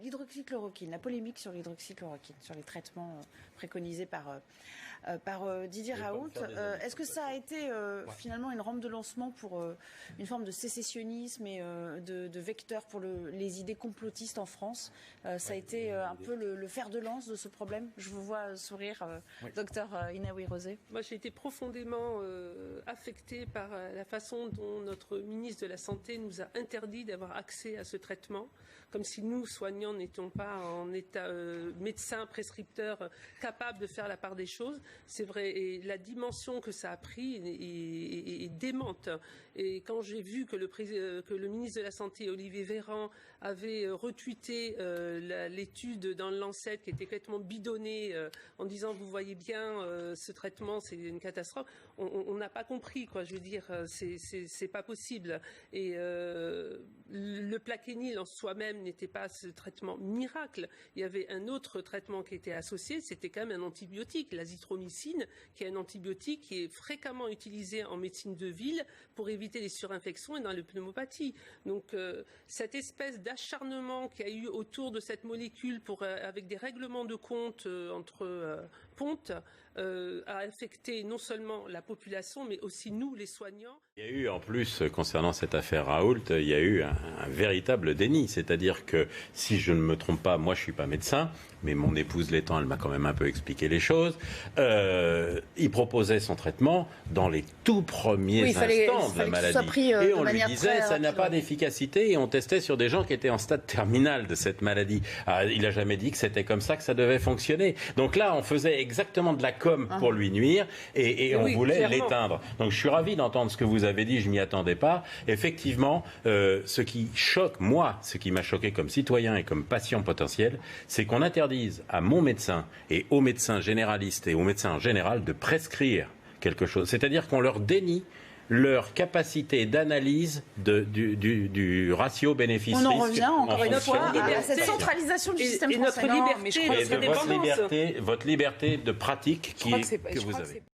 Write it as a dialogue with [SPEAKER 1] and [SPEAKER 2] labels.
[SPEAKER 1] L'hydroxychloroquine, la polémique sur l'hydroxychloroquine, sur les traitements préconisés par Didier Raoult. Est-ce que ça a été finalement une rampe de lancement pour une forme de sécessionnisme et de vecteur pour les idées complotistes en France? Ça a été un peu le fer de lance de ce problème? Je vous vois sourire, docteur Inaoui Rosé.
[SPEAKER 2] Moi, j'ai été profondément affectée par la façon dont notre ministre de la Santé nous a interdit d'avoir accès à ce traitement, comme si nous, soignants, n'étions pas en état médecins, prescripteurs, capables de faire la part des choses. C'est vrai, et la dimension que ça a pris est démente. Et quand j'ai vu que le ministre de la Santé, Olivier Véran, avait retweeté l'étude dans le Lancet qui était complètement bidonnée en disant vous voyez bien ce traitement c'est une catastrophe, on n'a pas compris quoi. Je veux dire c'est pas possible. Et le plaquenil en soi-même n'était pas ce traitement miracle. Il y avait un autre traitement qui était associé, c'était quand même un antibiotique, l'azithromycine, qui est un antibiotique qui est fréquemment utilisé en médecine de ville pour éviter les surinfections et dans les pneumopathies. Donc cette espèce d'acharnement qu'il y a eu autour de cette molécule avec des règlements de compte entre pontes a affecté non seulement la population mais aussi nous les soignants.
[SPEAKER 3] Il y a eu en plus, concernant cette affaire Raoult, il y a eu un véritable déni. C'est-à-dire que, si je ne me trompe pas, moi je ne suis pas médecin, mais mon épouse l'étant, elle m'a quand même un peu expliqué les choses. Il proposait son traitement dans les tout premiers instants de la maladie. Et on lui disait, ça n'a pas d'efficacité, et on testait sur des gens qui étaient en stade terminal de cette maladie. Alors, il n'a jamais dit que c'était comme ça que ça devait fonctionner. Donc là, on faisait exactement de la com pour lui nuire, et on voulait l'éteindre. Donc je suis ravi d'entendre ce que vous avez dit, je m'y attendais pas. Effectivement, ce qui choque, moi, ce qui m'a choqué comme citoyen et comme patient potentiel, c'est qu'on interdise à mon médecin et aux médecins généralistes et aux médecins en général de prescrire quelque chose. C'est-à-dire qu'on leur dénie leur capacité d'analyse du ratio bénéfice-risque.
[SPEAKER 1] On en revient encore une fois à cette centralisation du système français.
[SPEAKER 2] Notre liberté,
[SPEAKER 3] votre liberté de pratique que vous avez.